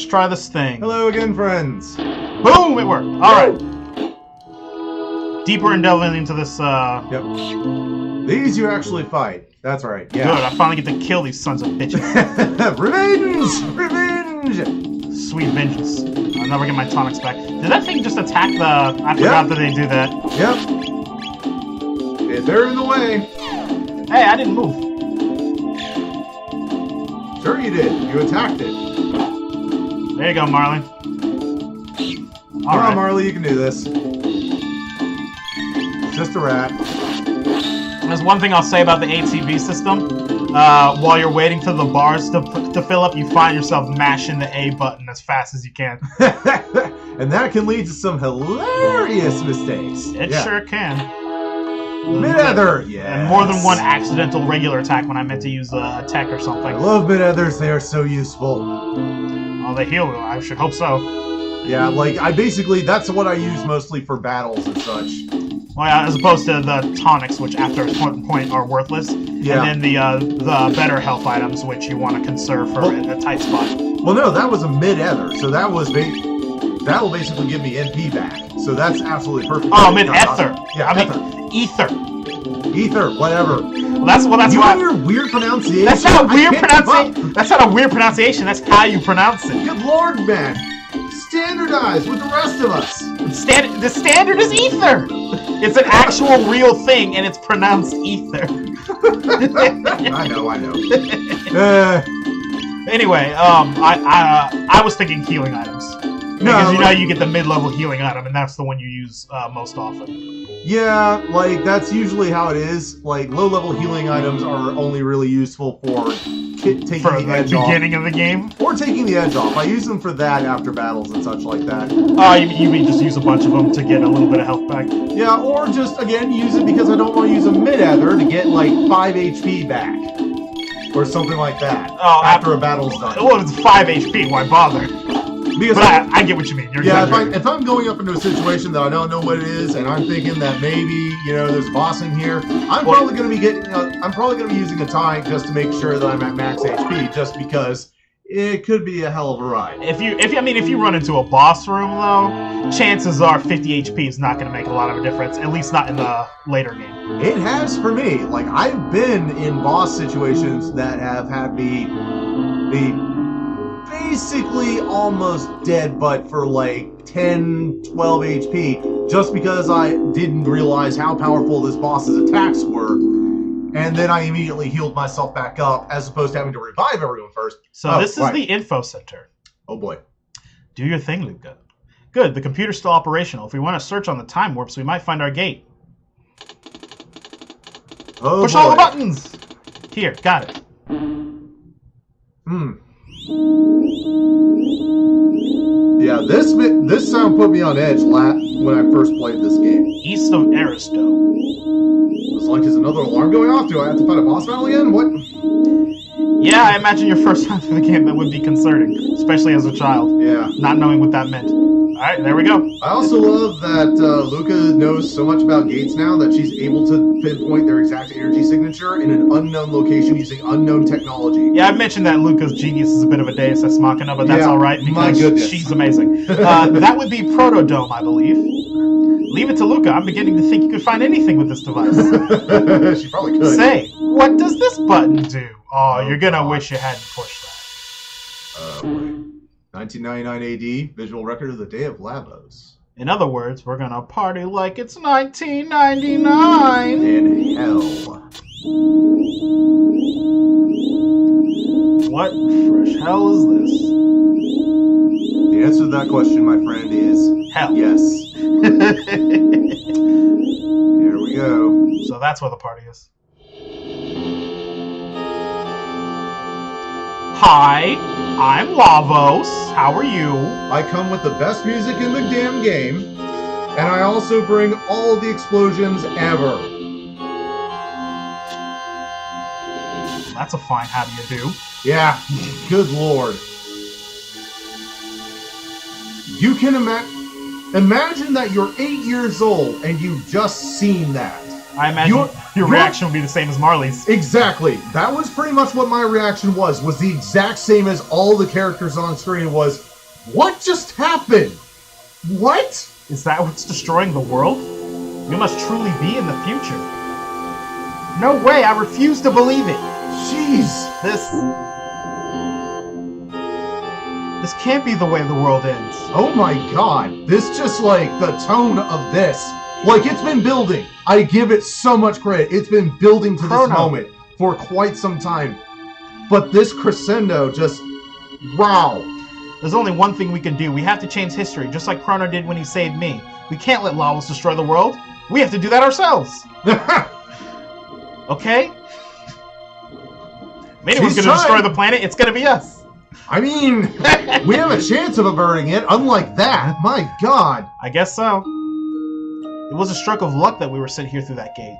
let's try this thing. Hello again, friends. Boom! It worked. Alright. Deeper and delving into this, Yep. These you actually fight. That's right, yeah. Good, I finally get to kill these sons of bitches. Revenge! Revenge! Sweet vengeance. I'll never get my tonics back. Did that thing just attack the... I forgot that they do that. Yep. If they're in the way. Hey, I didn't move. Sure you did. You attacked it. There you go, Marley. Come on, Marley, you can do this. It's just a rat. There's one thing I'll say about the ATV system. While you're waiting for the bars to fill up, you find yourself mashing the A button as fast as you can. And that can lead to some hilarious mistakes. It sure can. Mid-ether, yeah. And more than one accidental regular attack when I meant to use a tech or something. I love mid-ethers, they are so useful. Oh, they heal, I should hope so. Yeah, like, that's what I use mostly for battles and such. Well, yeah, as opposed to the tonics, which after a certain point are worthless. Yeah. And then the better health items, which you want to conserve for a tight spot. Well, no, that was a mid-ether, so that will basically give me NP back. So that's absolutely perfect. Oh, mid-ether. Yeah, I mean, ether. Ether, whatever. Well, that's you why. and your weird pronunciation. That's not a weird pronunciation. That's not a weird pronunciation. That's how you pronounce it. Good lord, man. Standardize with the rest of us. The standard is ether. It's an actual real thing, and it's pronounced ether. I know. Anyway, I was thinking healing items. Because you know you get the mid-level healing item, and that's the one you use most often. Yeah, like, that's usually how it is. Like, low-level healing items are only really useful for taking the edge off. Beginning of the game? Or taking the edge off. I use them for that after battles and such like that. Oh, you mean just use a bunch of them to get a little bit of health back? Yeah, or just, again, use it because I don't want to use a mid-ether to get, like, 5 HP back. Or something like that. Oh, after a battle's done. Well, if it's 5 HP, why bother? Because I get what you mean. If I'm going up into a situation that I don't know what it is, and I'm thinking that maybe there's a boss in here, I'm probably going to be using a tonic just to make sure that I'm at max HP, just because it could be a hell of a ride. If you run into a boss room though, chances are 50 HP is not going to make a lot of a difference. At least not in the later game. It has for me. Like, I've been in boss situations that have had me be basically almost dead, but for like 10, 12 HP, just because I didn't realize how powerful this boss's attacks were, and then I immediately healed myself back up, as opposed to having to revive everyone first. So this is the info center. Oh boy. Do your thing, Luca. Good, the computer's still operational. If we want to search on the time warps, we might find our gate. Oh, push all the buttons! Here, got it. Yeah, this sound put me on edge when I first played this game. East of Aristo. It's like, is another alarm going off? Do I have to fight a boss battle again? What? Yeah, I imagine your first time through the game that would be concerning, especially as a child. Yeah. Not knowing what that meant. Alright, there we go. I also love that Luca knows so much about gates now that she's able to pinpoint their exact energy signature in an unknown location using unknown technology. Yeah, I've mentioned that Luca's genius is a bit of a deus ex machina, but that's alright because she's amazing. That would be Protodome, I believe. Leave it to Luca. I'm beginning to think you could find anything with this device. She probably could. Say, what does this button do? Oh, you're gonna wish you hadn't pushed that. Boy. 1999 AD, visual record of the Day of Lavos. In other words, we're gonna party like it's 1999. In hell. What fresh hell is this? The answer to that question, my friend, is hell. Yes. Here we go. So that's where the party is. Hi, I'm Lavos. How are you? I come with the best music in the damn game, and I also bring all the explosions ever. That's a fine how do you do. Yeah, good lord. You can imagine that you're 8 years old and you've just seen that. I imagine your reaction would be the same as Marley's. Exactly. That was pretty much what my reaction was the exact same as all the characters on screen was, What just happened? What? Is that what's destroying the world? We must truly be in the future. No way, I refuse to believe it. Jeez. This can't be the way the world ends. Oh my god. This just like the tone of this. Like it's been building. I give it so much credit. It's been building to Chrono. this moment for quite some time. But this crescendo just, wow. There's only one thing we can do. We have to change history, just like Chrono did when he saved me. We can't let Lavos destroy the world. We have to do that ourselves. Okay? If anyone's going to destroy the planet, it's going to be us. I mean, we have a chance of averting it, unlike that. My god. I guess so. It was a stroke of luck that we were sent here through that gate.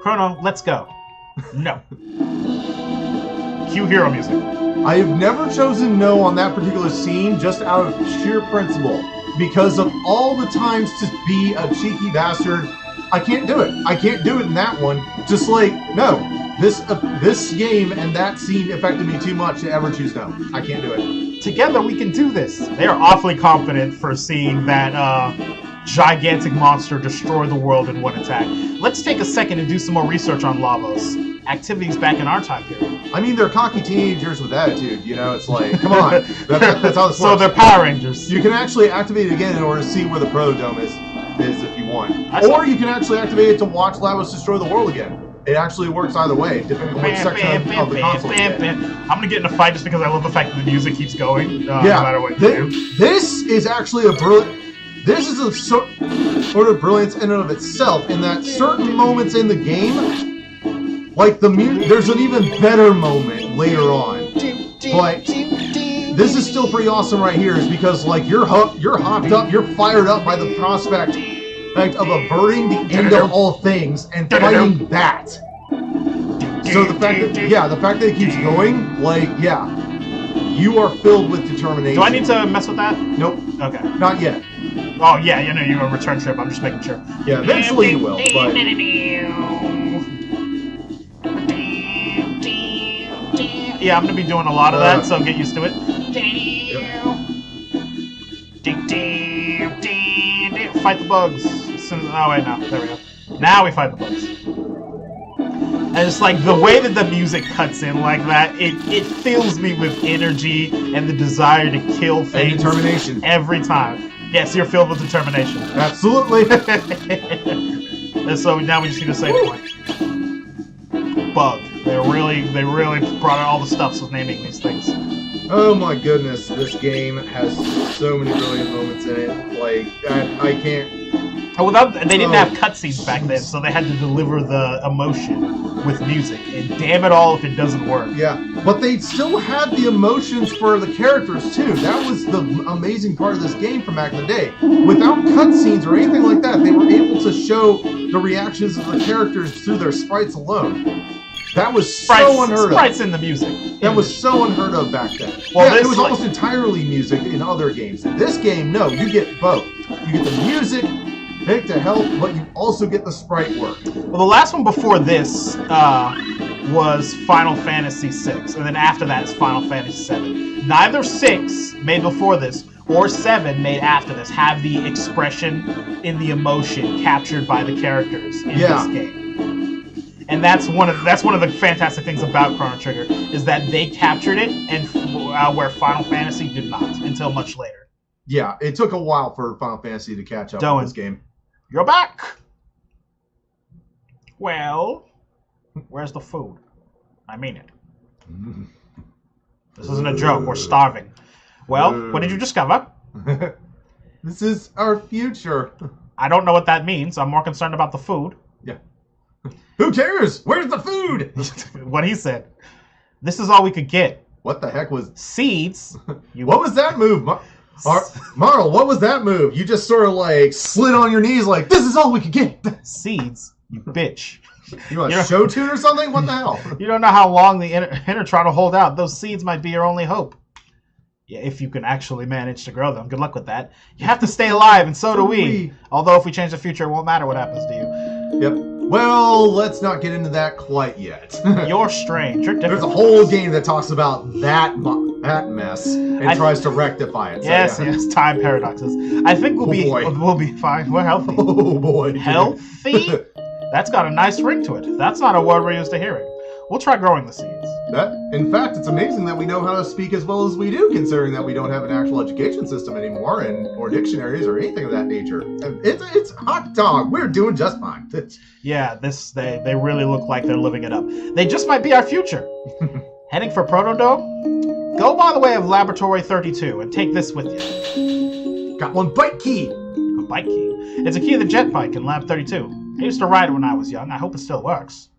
Chrono, let's go. No. Cue hero music. I have never chosen no on that particular scene just out of sheer principle. Because of all the times to be a cheeky bastard, I can't do it. I can't do it in that one. Just like, no. This game and that scene affected me too much to ever choose no. I can't do it. Together we can do this. They are awfully confident for seeing that gigantic monster destroy the world in one attack. Let's take a second and do some more research on Lavos. Activities back in our time period. I mean, they're cocky teenagers with attitude, you know? It's like, come on. That's how this works. So they're Power Rangers. You can actually activate it again in order to see where the Proto-Dome is if you want. Or you can actually activate it to watch Lavos destroy the world again. It actually works either way, depending on which section of the console you get. I'm gonna get in a fight just because I love the fact that the music keeps going, no matter what you do. This is actually a brilliant... This is a sort of brilliance in and of itself, in that certain moments in the game, like the music, there's an even better moment later on. But this is still pretty awesome right here, is because like you're hopped up, you're fired up by the prospect of averting the end of all things and fighting that. So the fact that it keeps going, like, yeah, you are filled with determination. Do I need to mess with that? Nope. Okay. Not yet. Oh yeah, you know you're a return trip. I'm just making sure. Yeah, eventually you will. But... Yeah, I'm gonna be doing a lot of that, so get used to it. Fight the bugs. Oh wait, no, there we go. Now we fight the bugs. And it's like the way that the music cuts in like that, it fills me with energy and the desire to kill things. And determination. Every time. Yes, you're filled with determination. Absolutely. And so now we just need to save point. Bug. They really brought out all the stuffs with naming these things. Oh my goodness, this game has so many brilliant moments in it. Like, I can't... Oh, they didn't have cutscenes back then, so they had to deliver the emotion with music. And damn it all if it doesn't work. Yeah, but they still had the emotions for the characters too. That was the amazing part of this game from back in the day. Without cutscenes or anything like that, they were able to show the reactions of the characters through their sprites alone. That was so unheard of. Sprites in the music. That was so unheard of back then. Well, yeah, it was almost entirely music in other games. In this game, no, you get both. You get the music, pick to help, but you also get the sprite work. Well, the last one before this was Final Fantasy VI, and then after that is Final Fantasy VII. Neither 6, made before this, or 7, made after this, have the expression in the emotion captured by the characters in this game. And that's one of the fantastic things about Chrono Trigger, is that they captured it, and where Final Fantasy did not until much later. Yeah, it took a while for Final Fantasy to catch up with this game. You're back. Well, where's the food? I mean it. This isn't a joke. We're starving. Well, what did you discover? This is our future. I don't know what that means. I'm more concerned about the food. Yeah. Who cares? Where's the food? What he said. This is all we could get. What the heck was... Seeds? What was that move? Marl, what was that move? You just sort of like slid on your knees like, this is all we could get. Seeds? You bitch. You want a show tune or something? What the hell? You don't know how long the Intertron will hold out. Those seeds might be your only hope. Yeah, if you can actually manage to grow them. Good luck with that. You have to stay alive, and so do we. Although if we change the future, it won't matter what happens to you. Yep. Well, let's not get into that quite yet. You're strange. You're different. There's a whole game that talks about that that mess and tries to rectify it. So, yes, yes, time paradoxes. I think we'll be fine. We're healthy. Oh boy. Healthy? That's got a nice ring to it. That's not a word we're used to hearing. We'll try growing the seeds. In fact, it's amazing that we know how to speak as well as we do, considering that we don't have an actual education system anymore, or dictionaries or anything of that nature. It's hot dog. We're doing just fine. Yeah, they really look like they're living it up. They just might be our future. Heading for Proto-Dome? Go by the way of Laboratory 32 and take this with you. Got one bike key. A bike key? It's a key to the jet bike in Lab 32. I used to ride it when I was young. I hope it still works.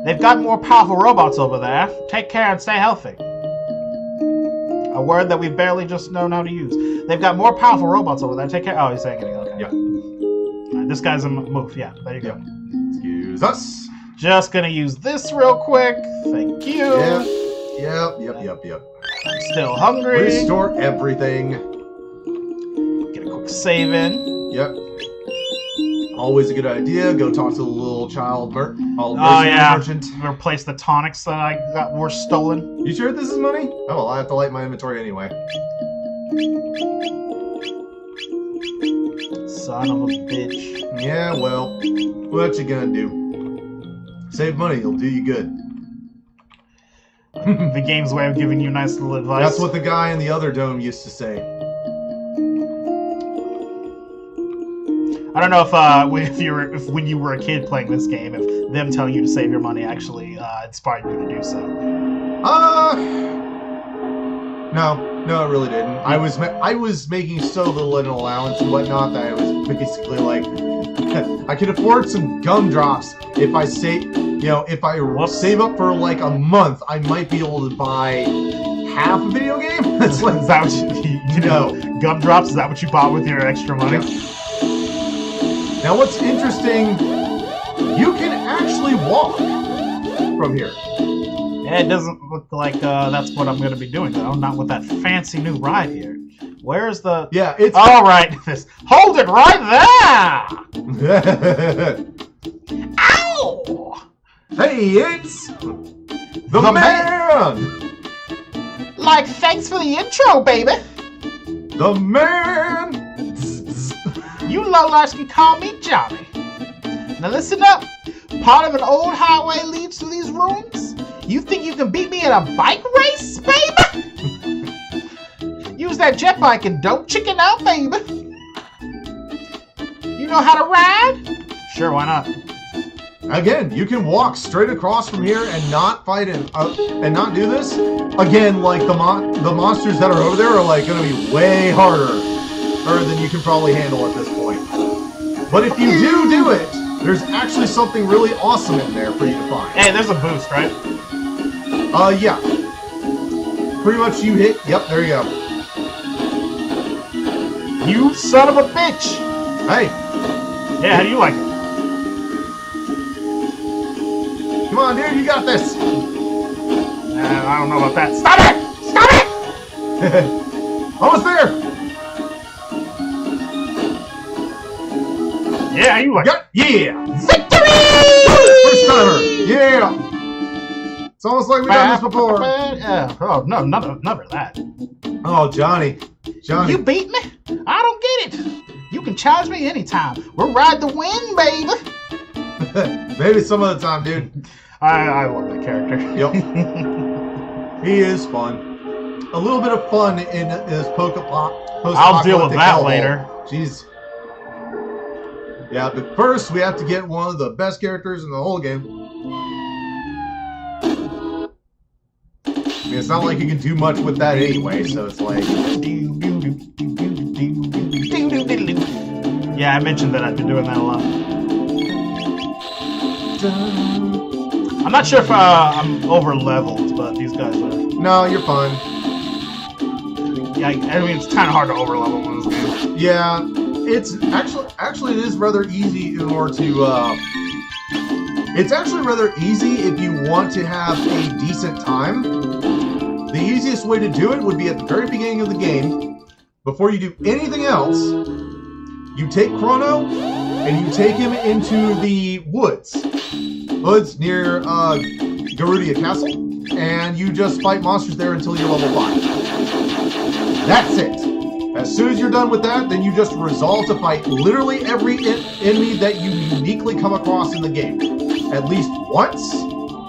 They've got more powerful robots over there. Take care and stay healthy. A word that we barely just know how to use. They've got more powerful robots over there. Take care. Oh, he's saying it. Okay. Yeah. All right, this guy's a move. Yeah, there you go. Excuse us. Just gonna use this real quick. Thank you. Yep. I'm still hungry. Restore everything. Get a quick save in. Yep. Always a good idea. Go talk to the little child merchant. Replace the tonics that were stolen. You sure this is money? Oh, well, I have to light my inventory anyway. Son of a bitch. Yeah, well, what you gonna do? Save money, it'll do you good. The game's way of giving you nice little advice. That's what the guy in the other dome used to say. I don't know if when you were a kid playing this game, if them telling you to save your money actually inspired you to do so. No, it really didn't. I was making so little in allowance and whatnot that I was basically like, I could afford some gumdrops if I save up for like a month, I might be able to buy half a video game. That's like, is that what you know? Gumdrops? Is that what you bought with your extra money? Yeah. Now, what's interesting, you can actually walk from here. Yeah, it doesn't look like that's what I'm going to be doing, though. Not with that fancy new ride here. Where's the... Yeah, it's... All right. Hold it right there! Ow! Hey, it's... The man! Like, thanks for the intro, baby! The man! You lowlifes can call me Johnny. Now listen up. Part of an old highway leads to these rooms. You think you can beat me in a bike race, baby? Use that jet bike and don't chicken out, baby. You know how to ride? Sure, why not? Again, you can walk straight across from here and not fight and not do this. Again, like the monsters that are over there are like going to be way harder than you can probably handle at this point. But if you do it, there's actually something really awesome in there for you to find. Hey, there's a boost, right? Yeah. Pretty much you hit, yep, there you go. You son of a bitch! Hey. Yeah, how do you like it? Come on, dude, you got this. I don't know about that. Stop it! Stop it! Almost there. Yeah, you like it. Yeah! Victory! First timer! Yeah! It's almost like we've done this before. Oh, no, none of that. Oh, Johnny. You beat me? I don't get it. You can challenge me anytime. We'll ride the wind, baby. Maybe some other time, dude. I love that character. Yep. He is fun. A little bit of fun in his post-apocalyptic I'll deal with that later. Jeez. Yeah, but first we have to get one of the best characters in the whole game. I mean, it's not like you can do much with that anyway, so it's like... Yeah, I mentioned that I've been doing that a lot. I'm not sure if I'm over-leveled, but these guys are... No, you're fine. Yeah, I mean, it's kind of hard to over-level in this game. Yeah, it's actually it is rather easy in order to... It's actually rather easy if you want to have a decent time. The easiest way to do it would be at the very beginning of the game. Before you do anything else, you take Chrono and you take him into the woods. Woods near Garudia Castle. and you just fight monsters there until you're level 5. That's it. As soon as you're done with that, then you just resolve to fight literally every enemy that you uniquely come across in the game. At least once,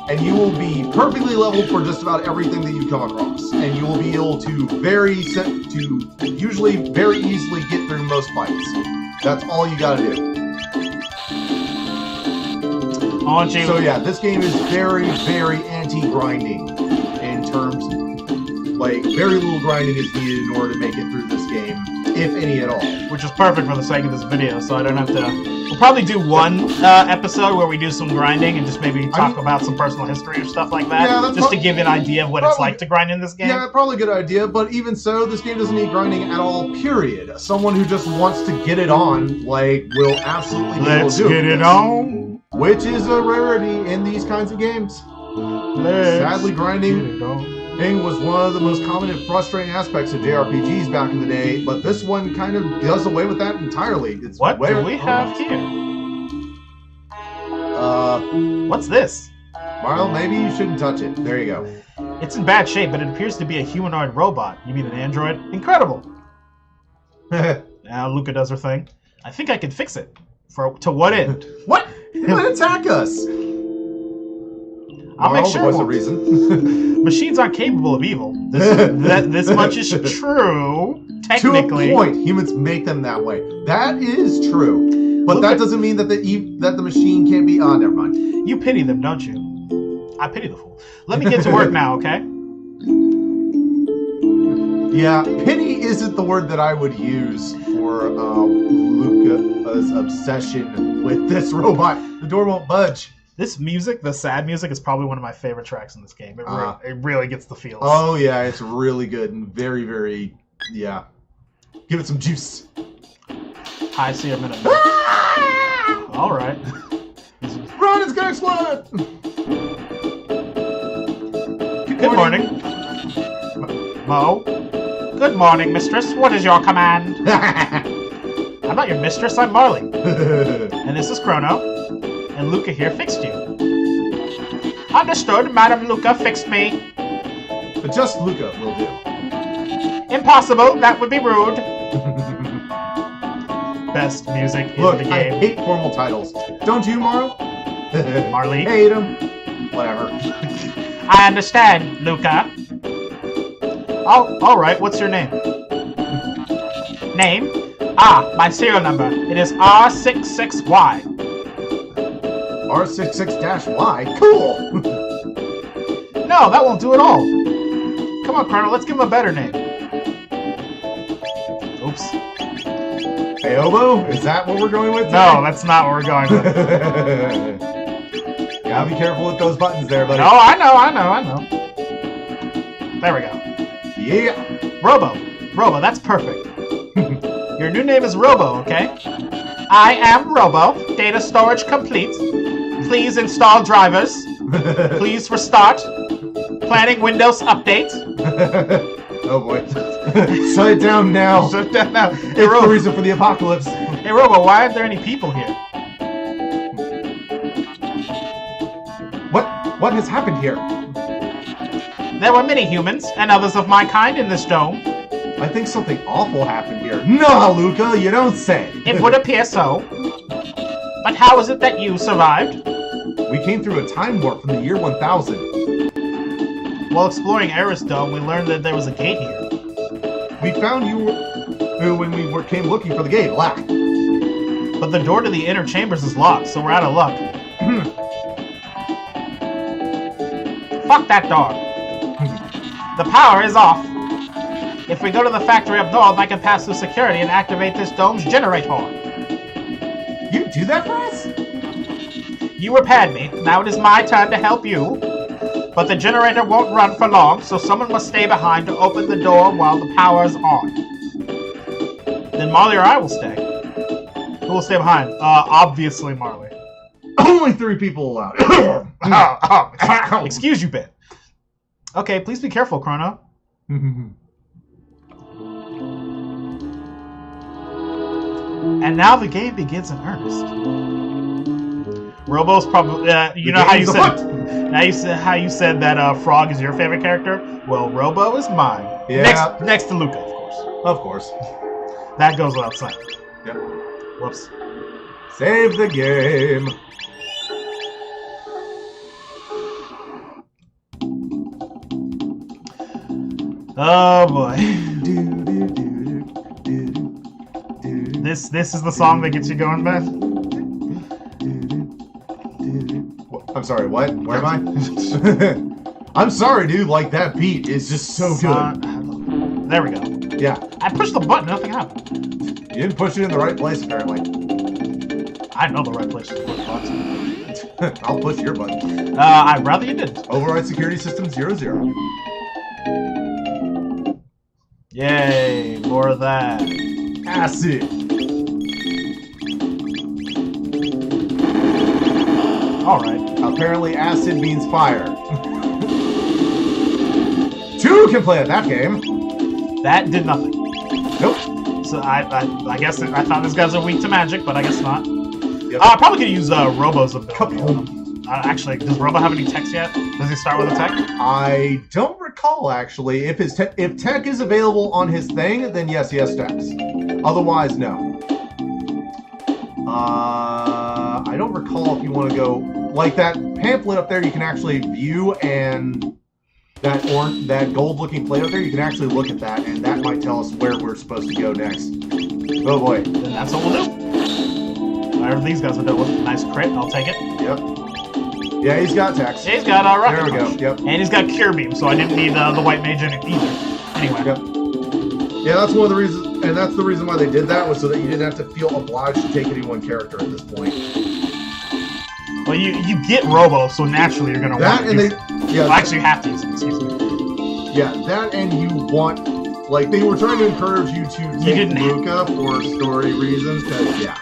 and you will be perfectly leveled for just about everything that you come across. And you will be able to usually very easily get through most fights. That's all you gotta do. So yeah, this game is very, very anti-grinding in terms like very little grinding is needed in order to make it through this game, if any at all. Which is perfect for the sake of this video, so I don't have to... We'll probably do one episode where we do some grinding and just maybe talk about some personal history or stuff like that. Yeah, just to give an idea of what it's like to grind in this game. Yeah, probably a good idea, but even so, this game doesn't need grinding at all, period. Someone who just wants to get it on, like, will absolutely be able to do it. Let's get it on! Which is a rarity in these kinds of games. Sadly, grinding was one of the most common and frustrating aspects of JRPGs back in the day, but this one kind of does away with that entirely. It's what do we have here? What's this? Marlo, maybe you shouldn't touch it. There you go. It's in bad shape, but it appears to be a humanoid robot. You mean an android? Incredible! Now Luca does her thing. I think I can fix it. To what end? What? He might attack us! I'll make sure. What's the reason? Machines aren't capable of evil. This much is true. Technically, to a point, humans make them that way. That is true, but that doesn't mean that the machine can't be. Never mind. You pity them, don't you? I pity the fool. Let me get to work now, okay? Yeah, pity isn't the word that I would use for Luca's obsession with this robot. The door won't budge. This music, the sad music, is probably one of my favorite tracks in this game. It really gets the feels. Oh, yeah, it's really good and very, very, yeah. Give it some juice. I see a minute. All right. Run, it's gonna explode! Good morning. Mo? Good morning, mistress. What is your command? I'm not your mistress, I'm Marley. And this is Chrono. And Luca here fixed you. Understood, Madam Luca fixed me. But just Luca will do. Impossible, that would be rude. Best music in the game. I hate formal titles. Don't you, Marl? Marley? Hate him. Whatever. I understand, Luca. Oh, alright, what's your name? Name? My serial number. It is R66Y. R66-Y? Cool! No, that won't do at all. Come on, Chrono, let's give him a better name. Oops. Hey, Obo, is that what we're going with today? No, that's not what we're going with. Gotta be careful with those buttons there, buddy. Oh, I know. There we go. Yeah. Robo, that's perfect. Your new name is Robo, okay? I am Robo. Data storage complete. Please install drivers. Please restart. Planning Windows update. Oh boy. Shut it down now. Shut it down now. It's the reason for the apocalypse. Hey Robo, why aren't there any people here? What has happened here? There were many humans and others of my kind in this dome. I think something awful happened here. No, Luca, you don't say. It would appear so. But how is it that you survived? We came through a time warp from the year 1000. While exploring Eris Dome, we learned that there was a gate here. We found you when we came looking for the gate, Black. But the door to the inner chambers is locked, so we're out of luck. Fuck that door. The power is off. If we go to the factory up north, I can pass through security and activate this dome's generator. You do that for us? You repaired me. Now it is my turn to help you. But the generator won't run for long, so someone must stay behind to open the door while the power is on. Then Marley or I will stay. Who will stay behind? Obviously Marley. Only 3 people allowed. Excuse you, Ben. Okay, please be careful, Chrono. And now the game begins in earnest. Robo's probably. You know how you said. How you said that Frog is your favorite character? Well, Robo is mine. Yeah. Next to Luca, of course. Of course. That goes without saying. Yep. Whoops. Save the game. Oh boy. This is the song that gets you going, Ben? I'm sorry, what? Where am I? I'm sorry, dude. Like, that beat is just so good. There we go. Yeah. I pushed the button, nothing happened. You didn't push it in the right place, apparently. I know the right place to push the button. I'll push your button. I'd rather you didn't. Override security system 00. Yay, more of that. Acid. Alright. Apparently acid means fire. Two can play at that game. That did nothing. Nope. So I guess I thought these guys are weak to magic, but I guess not. Yep. I probably could use Robo's ability. Actually, does Robo have any techs yet? Does he start with a tech? I don't recall, actually. If tech is available on his thing, then yes, he has techs. Otherwise, no. I don't recall if you want to go... Like that pamphlet up there, you can actually view, and that gold-looking plate up there, you can actually look at that, and that might tell us where we're supposed to go next. Oh boy. Then that's what we'll do. Whatever these guys are doing. Nice crit, I'll take it. Yep. Yeah, he's got techs. Yeah, he's got rocket There we go, punch. yep. And he's got cure beam, so I didn't need the white mage in it either. Anyway. Yep. Yeah, that's one of the reasons, and that's the reason why they did that, was so that you didn't have to feel obliged to take any one character at this point. Well, you get Robo, so naturally you're gonna That want and to they, use it. yeah, Well, actually, you have to use it. Excuse me. yeah, that and you want, like, they were trying to encourage you to take Mykah for story reasons, because, yeah.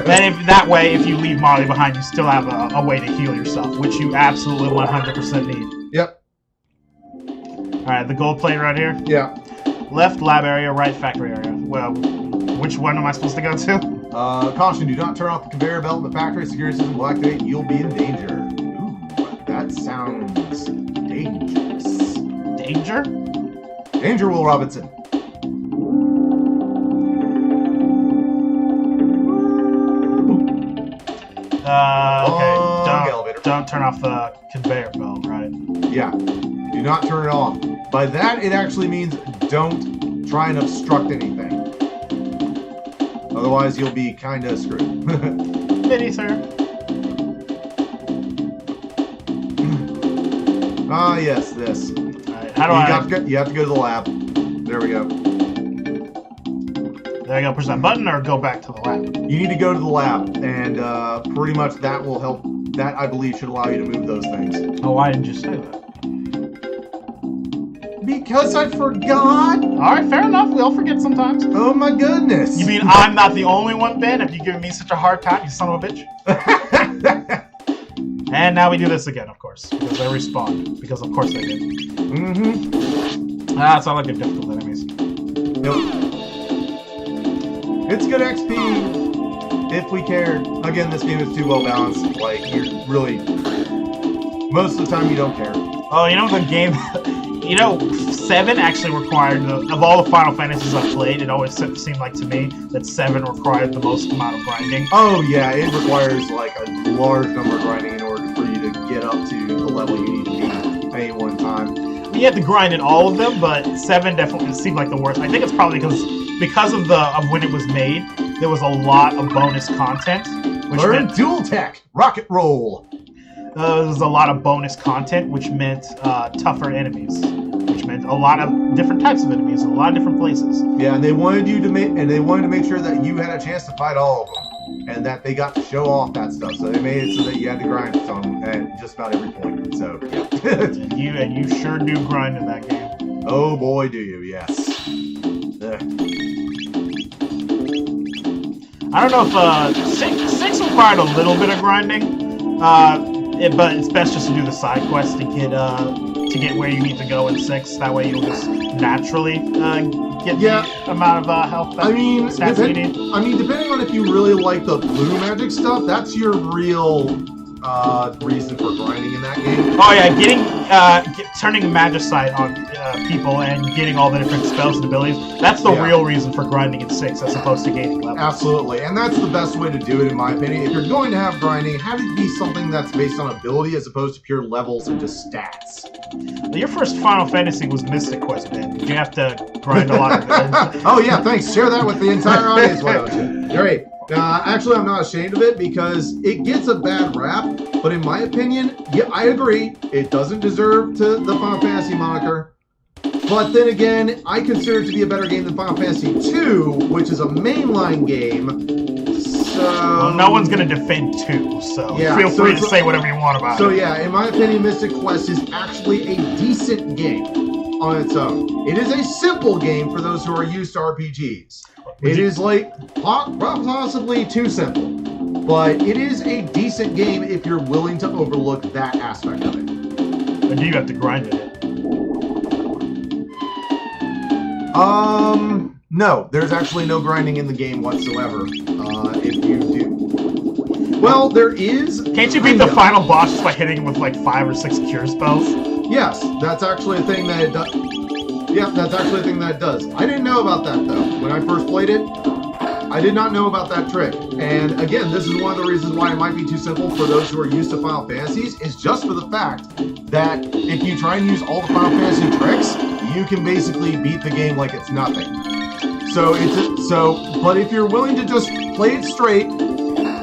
And that way, if you leave Molly behind, you still have a way to heal yourself, which you absolutely 100% need. Yep. Alright, the gold plate right here. Yeah. Left lab area, right factory area. Well, which one am I supposed to go to? Caution, do not turn off the conveyor belt in the factory. Security system will activate. You'll be in danger. Ooh, that sounds dangerous. Danger? Danger, Will Robinson. Okay. Don't turn off the conveyor belt, right? Yeah. Do not turn it off. By that, it actually means don't try and obstruct anything. Otherwise, you'll be kind of screwed. Pity, sir. Ah, yes, this. Alright, how do you have to go to the lab. There we go. There I go. Push that button or go back to the lab? You need to go to the lab, and pretty much that will help. That, I believe, should allow you to move those things. Oh, why didn't you say that? Because I forgot! Alright, fair enough. We all forget sometimes. Oh my goodness! You mean I'm not the only one, Ben? Have you given me such a hard time, you son of a bitch? And now we do this again, of course. Because they respawned. Because of course they did. Mm-hmm. That's all like good difficult enemies. Nope. It's good XP if we cared. Again, this game is too well balanced. Like, you're really... Most of the time you don't care. Oh, you know the game... You know, 7 actually required, of all the Final Fantasies I've played, it always seemed like to me that 7 required the most amount of grinding. Oh yeah, it requires like a large number of grinding in order for you to get up to the level you need to be at any one time. You had to grind in all of them, but 7 definitely seemed like the worst. I think it's probably because of when it was made, there was a lot of bonus content. Which Learn meant, dual tech, rocket roll. There was a lot of bonus content, which meant tougher enemies, which meant a lot of different types of enemies, in a lot of different places. Yeah, and they wanted you to make sure that you had a chance to fight all of them, and that they got to show off that stuff. So they made it so that you had to grind some at just about every point. So yeah. and you sure do grind in that game. Oh boy, do you? Yes. I don't know if 6 required a little bit of grinding. But it's best just to do the side quest to get where you need to go in 6. That way you'll just naturally get the amount of health that stats you need. Depending on if you really like the blue magic stuff, that's your real reason for grinding in that game. Oh yeah, turning Magicite on people and getting all the different spells and abilities, that's the real reason for grinding in 6 as opposed to gaining levels. Absolutely, and that's the best way to do it in my opinion. If you're going to have grinding, have it be something that's based on ability as opposed to pure levels and just stats. Your first Final Fantasy was Mystic Quest, man. You have to grind a lot of it. Oh yeah, thanks. Share that with the entire audience, why don't you? Great. Actually, I'm not ashamed of it because it gets a bad rap, but in my opinion, yeah, I agree. It doesn't deserve the Final Fantasy moniker. But then again, I consider it to be a better game than Final Fantasy II, which is a mainline game. So... Well, no one's going to defend 2, so feel free to say whatever you want about it. So yeah, in my opinion, Mystic Quest is actually a decent game on its own. It is a simple game for those who are used to RPGs. It is like possibly too simple, but it is a decent game if you're willing to overlook that aspect of it. But do you have to grind it? No, there's actually no grinding in the game whatsoever. If you do, well, there is. Can't you beat the final boss just by hitting him with like 5 or 6 cure spells? Yes, that's actually a thing that it does. Yeah, that's actually a thing that it does. I didn't know about that though. When I first played it, I did not know about that trick. And again, this is one of the reasons why it might be too simple for those who are used to Final Fantasies, is just for the fact that if you try and use all the Final Fantasy tricks, you can basically beat the game like it's nothing. But if you're willing to just play it straight,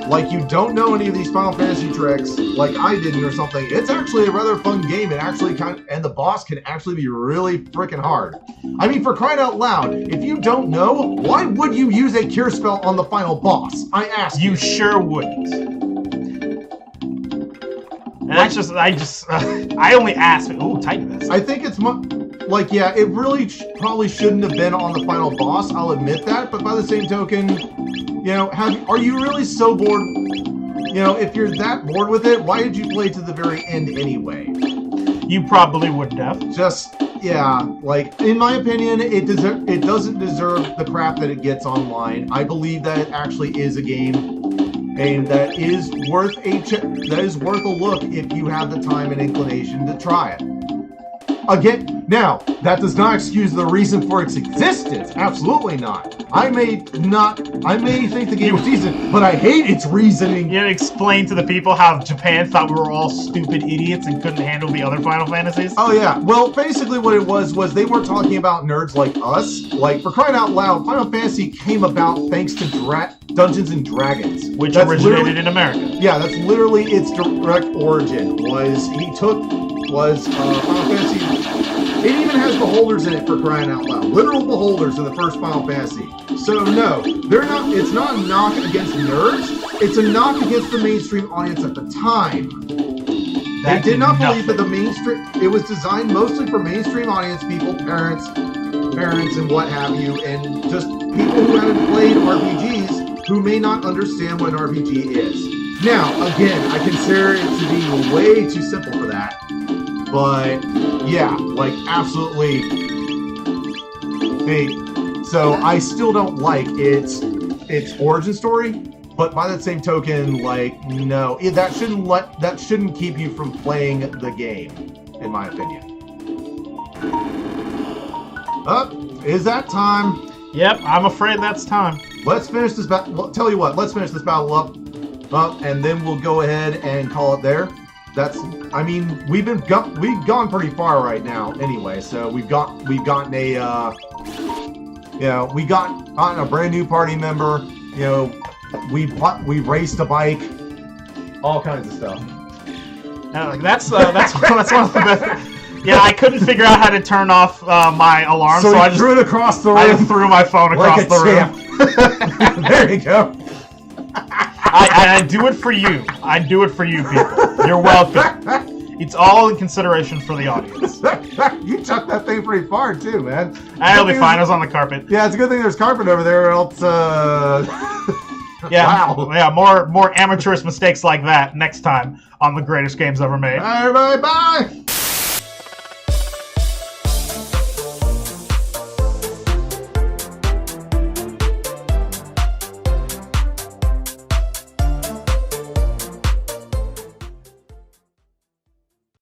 like you don't know any of these Final Fantasy tricks, like I didn't or something, it's actually a rather fun game. And and the boss can actually be really freaking hard. I mean, for crying out loud, if you don't know, why would you use a cure spell on the final boss? I ask you. You sure wouldn't. And I only asked. Ooh, tighten this. I think it's it really probably shouldn't have been on the final boss. I'll admit that, but by the same token, are you really so bored? If you're that bored with it, why did you play to the very end anyway? You probably wouldn't have. In my opinion, it doesn't deserve the crap that it gets online. I believe that it actually is a game. And that is worth a look if you have the time and inclination to try it. Again, now, that does not excuse the reason for its existence. Absolutely not. I may think the game was decent, but I hate its reasoning. You explain to the people how Japan thought we were all stupid idiots and couldn't handle the other Final Fantasies? Oh yeah. Well, basically what it was they weren't talking about nerds like us. Like, for crying out loud, Final Fantasy came about thanks to Dungeons and Dragons, which originated in America. Yeah, that's literally its direct origin. Final Fantasy. It even has beholders in it, for crying out loud. Literal beholders in the first Final Fantasy. So no, they're not. It's not a knock against nerds. It's a knock against the mainstream audience at the time. They did not believe that the mainstream. It was designed mostly for mainstream audience people, parents, and what have you, and just people who haven't played RPGs who may not understand what an RPG is. Now, again, I consider it to be way too simple for that. But yeah, absolutely. Hey, so I still don't like its origin story, but by that same token, no, that shouldn't keep you from playing the game, in my opinion. Is that time? Yep, I'm afraid that's time. Let's finish this battle. Tell you what, let's finish this battle up, and then we'll go ahead and call it there. We've gone pretty far right now anyway, so we've gotten a brand new party member, we raced a bike, all kinds of stuff. That's one of the best. Yeah, I couldn't figure out how to turn off my alarm, so I just threw it across the room. I just threw my phone across the room. There you go. I do it for you. I do it for you, people. You're welcome. It's all in consideration for the audience. You chucked that thing pretty far, too, man. It'll be fine. I was on the carpet. Yeah, it's a good thing there's carpet over there, or else, Yeah, Wow. yeah, more amateurish mistakes like that next time on the greatest games ever made. Bye, bye, bye.